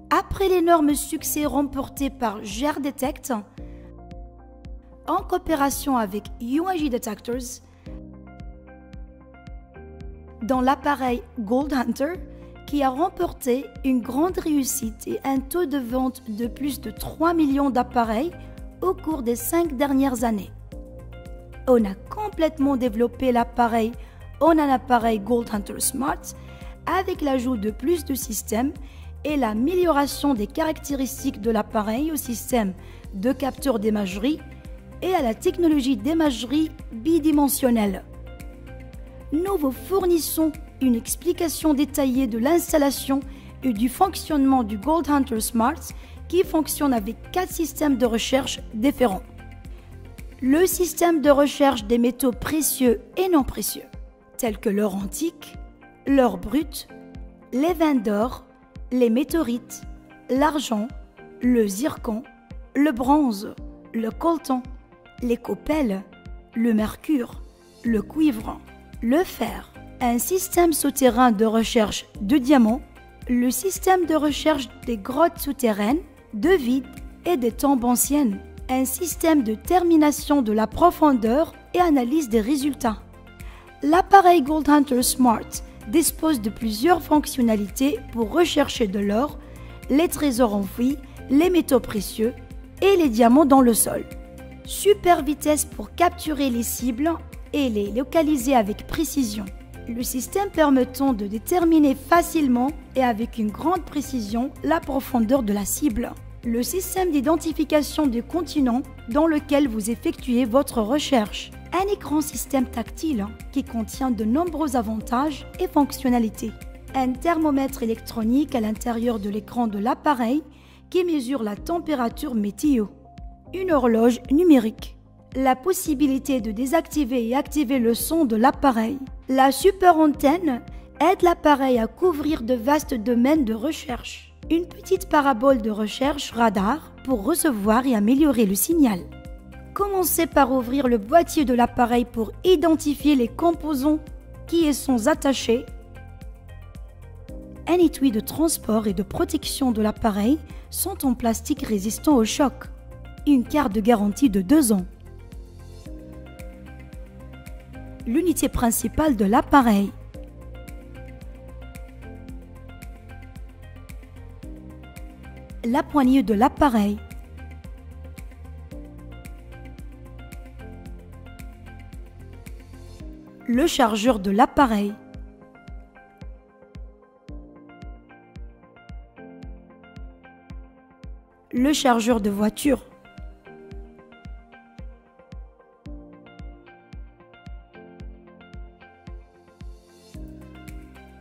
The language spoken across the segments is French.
Après l'énorme succès remporté par GearDetect, en coopération avec UAG Detectors, dans l'appareil Gold Hunter, qui a remporté une grande réussite et un taux de vente de plus de 3 millions d'appareils au cours des 5 dernières années. On a complètement développé l'appareil en un appareil Gold Hunter Smart avec l'ajout de plus de systèmes et l'amélioration des caractéristiques de l'appareil au système de capteur d'imagerie et à la technologie d'imagerie bidimensionnelle. Nous vous fournissons une explication détaillée de l'installation et du fonctionnement du Gold Hunter Smart qui fonctionne avec 4 systèmes de recherche différents. Le système de recherche des métaux précieux et non précieux, tels que l'or antique, l'or brut, les veines d'or, les météorites, l'argent, le zircon, le bronze, le coltan, les coppels, le mercure, le cuivre, le fer, un système souterrain de recherche de diamants, le système de recherche des grottes souterraines, de vide et des tombes anciennes, un système de termination de la profondeur et analyse des résultats. L'appareil Gold Hunter Smart dispose de plusieurs fonctionnalités pour rechercher de l'or, les trésors enfouis, les métaux précieux et les diamants dans le sol. Super vitesse pour capturer les cibles et les localiser avec précision. Le système permettant de déterminer facilement et avec une grande précision la profondeur de la cible. Le système d'identification du continent dans lequel vous effectuez votre recherche. Un écran système tactile qui contient de nombreux avantages et fonctionnalités. Un thermomètre électronique à l'intérieur de l'écran de l'appareil qui mesure la température météo. Une horloge numérique. La possibilité de désactiver et activer le son de l'appareil. La super antenne aide l'appareil à couvrir de vastes domaines de recherche. Une petite parabole de recherche radar pour recevoir et améliorer le signal. Commencez par ouvrir le boîtier de l'appareil pour identifier les composants qui y sont attachés. Un étui de transport et de protection de l'appareil sont en plastique résistant au choc. Une carte de garantie de 2 ans. L'unité principale de l'appareil. La poignée de l'appareil. Le chargeur de l'appareil. Le chargeur de voiture.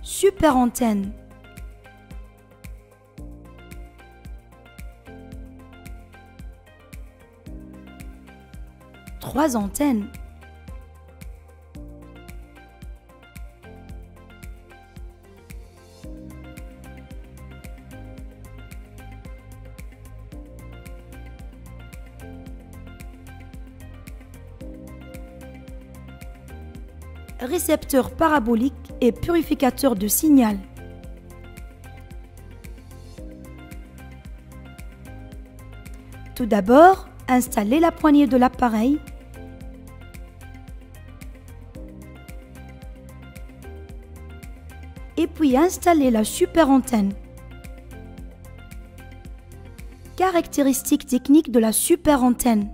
Super antenne. Trois antennes. Récepteur parabolique et purificateur de signal. Tout d'abord, installez la poignée de l'appareil. Et puis installez la super antenne. Caractéristiques techniques de la super antenne.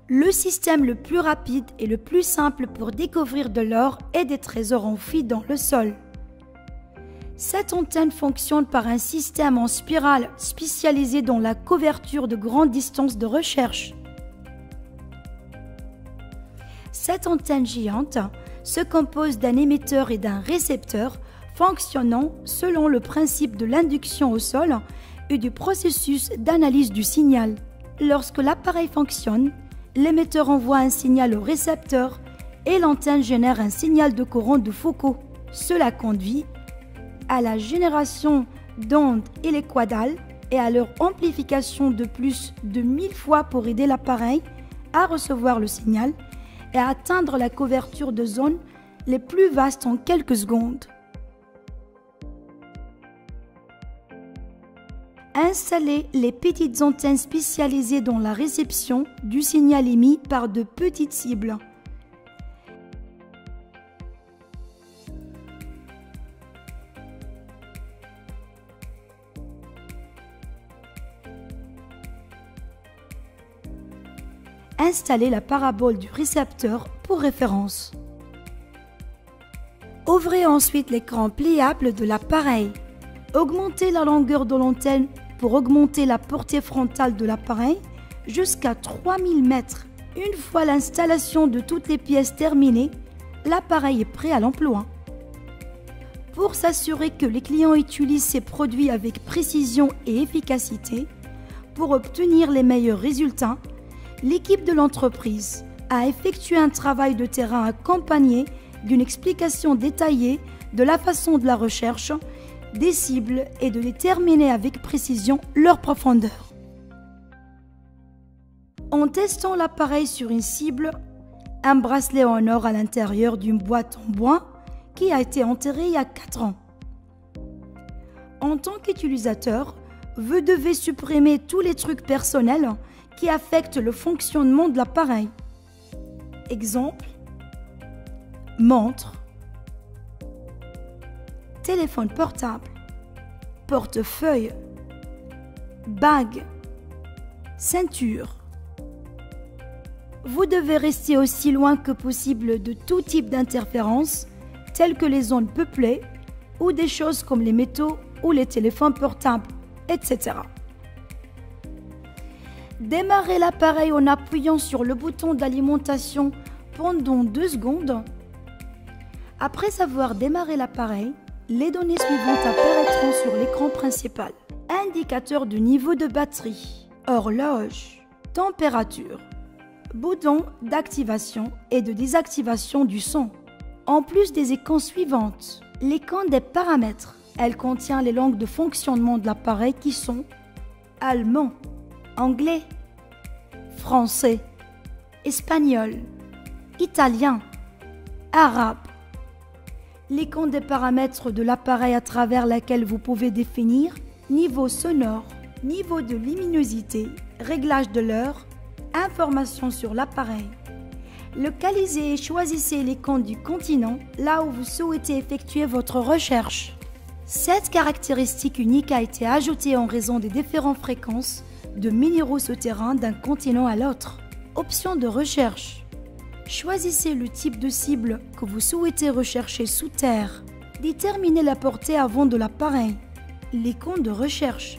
Le système le plus rapide et le plus simple pour découvrir de l'or et des trésors enfouis dans le sol. Cette antenne fonctionne par un système en spirale spécialisé dans la couverture de grandes distances de recherche. Cette antenne géante se compose d'un émetteur et d'un récepteur fonctionnant selon le principe de l'induction au sol et du processus d'analyse du signal. Lorsque l'appareil fonctionne, l'émetteur envoie un signal au récepteur et l'antenne génère un signal de courant de Foucault. Cela conduit à la génération d'ondes hélicoïdales et à leur amplification de plus de 1000 fois pour aider l'appareil à recevoir le signal et à atteindre la couverture de zones les plus vastes en quelques secondes. Installez les petites antennes spécialisées dans la réception du signal émis par de petites cibles. Installez la parabole du récepteur pour référence. Ouvrez ensuite l'écran pliable de l'appareil. Augmentez la longueur de l'antenne pour augmenter la portée frontale de l'appareil jusqu'à 3000 mètres. Une fois l'installation de toutes les pièces terminée, l'appareil est prêt à l'emploi. Pour s'assurer que les clients utilisent ces produits avec précision et efficacité, pour obtenir les meilleurs résultats, l'équipe de l'entreprise a effectué un travail de terrain accompagné d'une explication détaillée de la façon de la recherche, des cibles et de déterminer avec précision leur profondeur. En testant l'appareil sur une cible, un bracelet en or à l'intérieur d'une boîte en bois qui a été enterrée il y a 4 ans. En tant qu'utilisateur, vous devez supprimer tous les trucs personnels qui affectent le fonctionnement de l'appareil. Exemple, montre, téléphone portable, portefeuille, bague, ceinture. Vous devez rester aussi loin que possible de tout type d'interférences, telles que les ondes peuplées ou des choses comme les métaux ou les téléphones portables, etc. Démarrez l'appareil en appuyant sur le bouton d'alimentation pendant 2 secondes. Après avoir démarré l'appareil, les données suivantes apparaîtront sur l'écran principal. Indicateur de niveau de batterie, horloge, température, bouton d'activation et de désactivation du son. En plus des icônes suivantes, l'écran des paramètres. Elle contient les langues de fonctionnement de l'appareil qui sont allemand, anglais, français, espagnol, italien, arabe. L'écran des paramètres de l'appareil à travers laquelle vous pouvez définir niveau sonore, niveau de luminosité, réglage de l'heure, informations sur l'appareil. Localisez et choisissez l'écran du continent là où vous souhaitez effectuer votre recherche. Cette caractéristique unique a été ajoutée en raison des différentes fréquences de minéraux souterrains d'un continent à l'autre. Option de recherche. Choisissez le type de cible que vous souhaitez rechercher sous terre. Déterminez la portée avant de l'appareil. L'icône de recherche.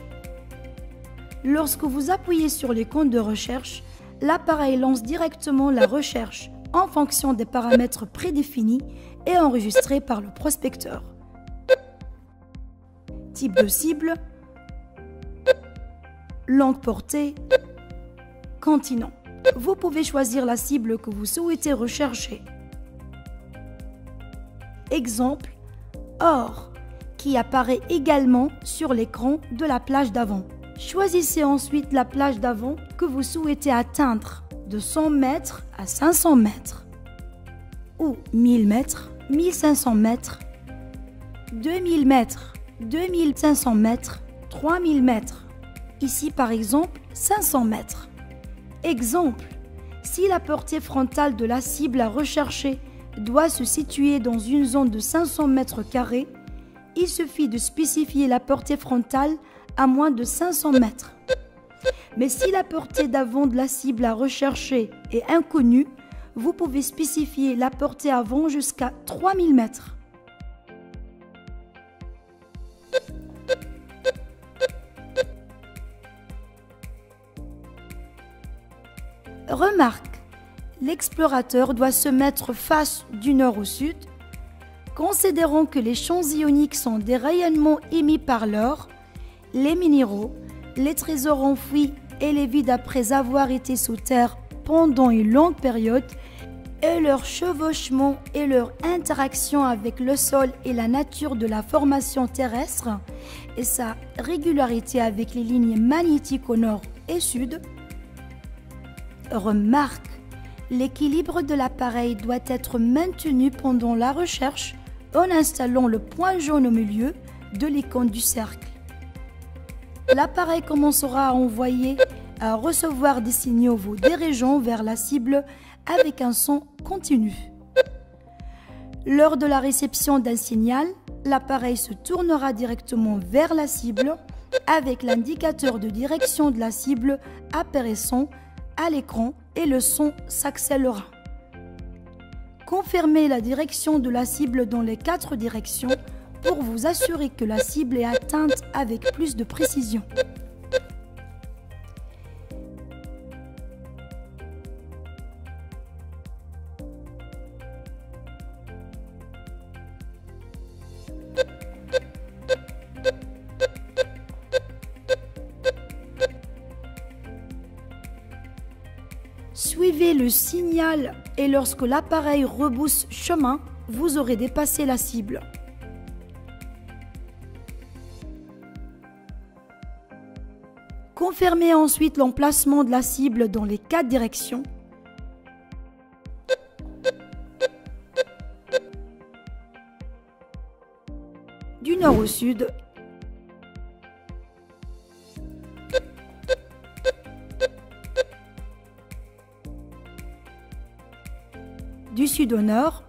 Lorsque vous appuyez sur l'icône de recherche, l'appareil lance directement la recherche en fonction des paramètres prédéfinis et enregistrés par le prospecteur. Type de cible, longue portée, continent. Vous pouvez choisir la cible que vous souhaitez rechercher. Exemple, or, qui apparaît également sur l'écran de la plage d'avant. Choisissez ensuite la plage d'avant que vous souhaitez atteindre, de 100 mètres à 500 mètres, ou 1000 mètres, 1500 mètres, 2000 mètres, 2500 mètres, 3000 mètres. Ici par exemple 500 mètres. Exemple, si la portée frontale de la cible à rechercher doit se situer dans une zone de 500 mètres carrés, il suffit de spécifier la portée frontale à moins de 500 mètres. Mais si la portée d'avant de la cible à rechercher est inconnue, vous pouvez spécifier la portée avant jusqu'à 3000 mètres. Remarque, l'explorateur doit se mettre face du nord au sud. Considérons que les champs ioniques sont des rayonnements émis par l'or, les minéraux, les trésors enfouis et les vides après avoir été sous terre pendant une longue période et leur chevauchement et leur interaction avec le sol et la nature de la formation terrestre et sa régularité avec les lignes magnétiques au nord et sud. Remarque, l'équilibre de l'appareil doit être maintenu pendant la recherche en installant le point jaune au milieu de l'icône du cercle. l'appareil commencera à recevoir des signaux vous dirigeant vers la cible avec un son continu. Lors de la réception d'un signal, l'appareil se tournera directement vers la cible avec l'indicateur de direction de la cible apparaissant à l'écran et le son s'accélérera. Confirmez la direction de la cible dans les 4 directions pour vous assurer que la cible est atteinte avec plus de précision. Suivez le signal et lorsque l'appareil rebrousse chemin, vous aurez dépassé la cible. Confirmez ensuite l'emplacement de la cible dans les 4 directions. Du nord au sud. Du sud au nord.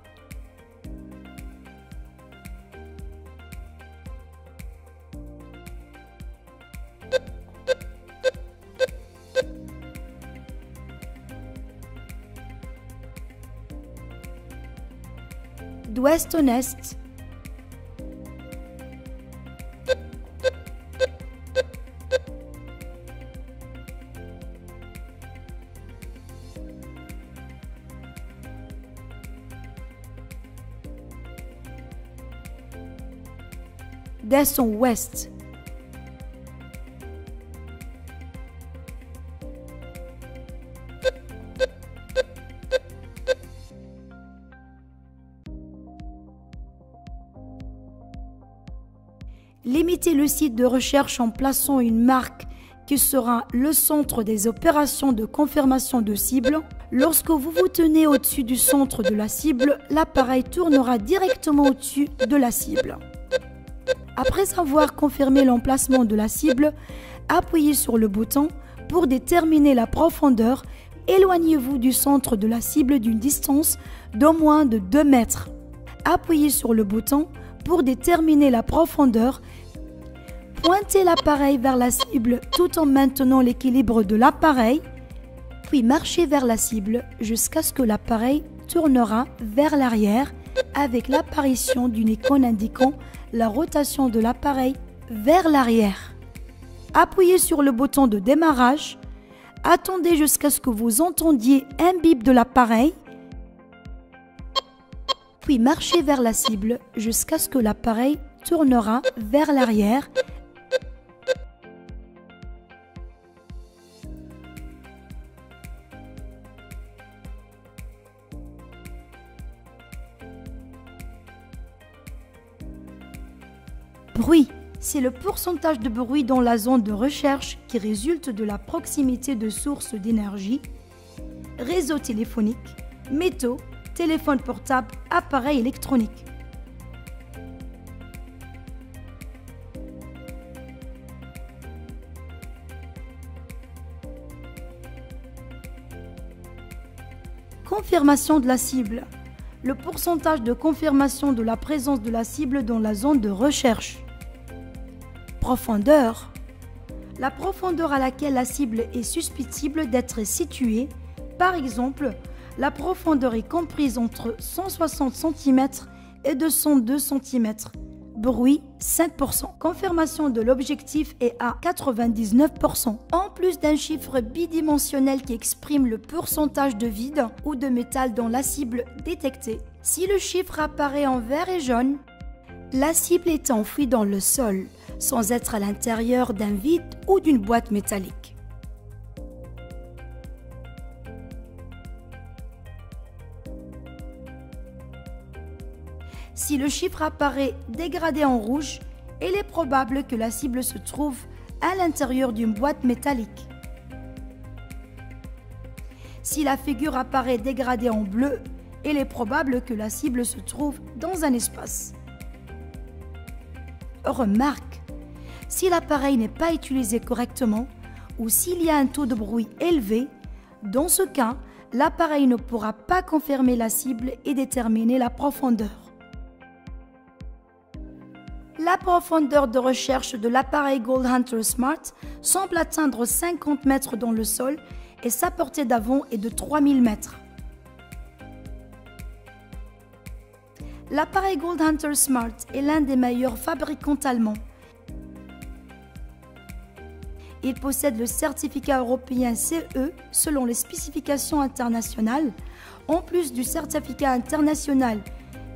D'ouest au est. D'est en ouest. Limitez le site de recherche en plaçant une marque qui sera le centre des opérations de confirmation de cible. Lorsque vous vous tenez au-dessus du centre de la cible, l'appareil tournera directement au-dessus de la cible. Après avoir confirmé l'emplacement de la cible, appuyez sur le bouton pour déterminer la profondeur. Éloignez-vous du centre de la cible d'une distance d'au moins de 2 mètres. Appuyez sur le bouton pour déterminer la profondeur. Pointez l'appareil vers la cible tout en maintenant l'équilibre de l'appareil, puis marchez vers la cible jusqu'à ce que l'appareil tournera vers l'arrière avec l'apparition d'une icône indiquant la rotation de l'appareil vers l'arrière. Appuyez sur le bouton de démarrage. Attendez jusqu'à ce que vous entendiez un bip de l'appareil, puis marchez vers la cible jusqu'à ce que l'appareil tournera vers l'arrière. Bruit, c'est le pourcentage de bruit dans la zone de recherche qui résulte de la proximité de sources d'énergie, réseaux téléphoniques, métaux, téléphones portables, appareils électroniques. Confirmation de la cible. Le pourcentage de confirmation de la présence de la cible dans la zone de recherche. Profondeur. La profondeur à laquelle la cible est susceptible d'être située. Par exemple, la profondeur est comprise entre 160 cm et 202 cm. Bruit, 5%. Confirmation de l'objectif est à 99%. En plus d'un chiffre bidimensionnel qui exprime le pourcentage de vide ou de métal dans la cible détectée. Si le chiffre apparaît en vert et jaune, la cible est enfouie dans le sol, sans être à l'intérieur d'un vide ou d'une boîte métallique. Si le chiffre apparaît dégradé en rouge, il est probable que la cible se trouve à l'intérieur d'une boîte métallique. Si la figure apparaît dégradée en bleu, il est probable que la cible se trouve dans un espace. Remarque, Si l'appareil n'est pas utilisé correctement ou s'il y a un taux de bruit élevé, dans ce cas, l'appareil ne pourra pas confirmer la cible et déterminer la profondeur. La profondeur de recherche de l'appareil Gold Hunter Smart semble atteindre 50 mètres dans le sol et sa portée d'avant est de 3000 mètres. L'appareil Gold Hunter Smart est l'un des meilleurs fabricants allemands. Il possède le certificat européen CE selon les spécifications internationales, en plus du certificat international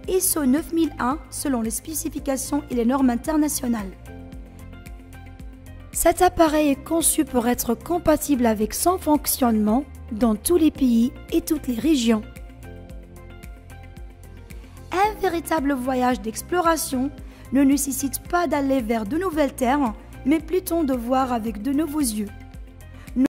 ISO 9001 selon les spécifications et les normes internationales. Cet appareil est conçu pour être compatible avec son fonctionnement dans tous les pays et toutes les régions. Un véritable voyage d'exploration ne nécessite pas d'aller vers de nouvelles terres, mais plutôt de voir avec de nouveaux yeux.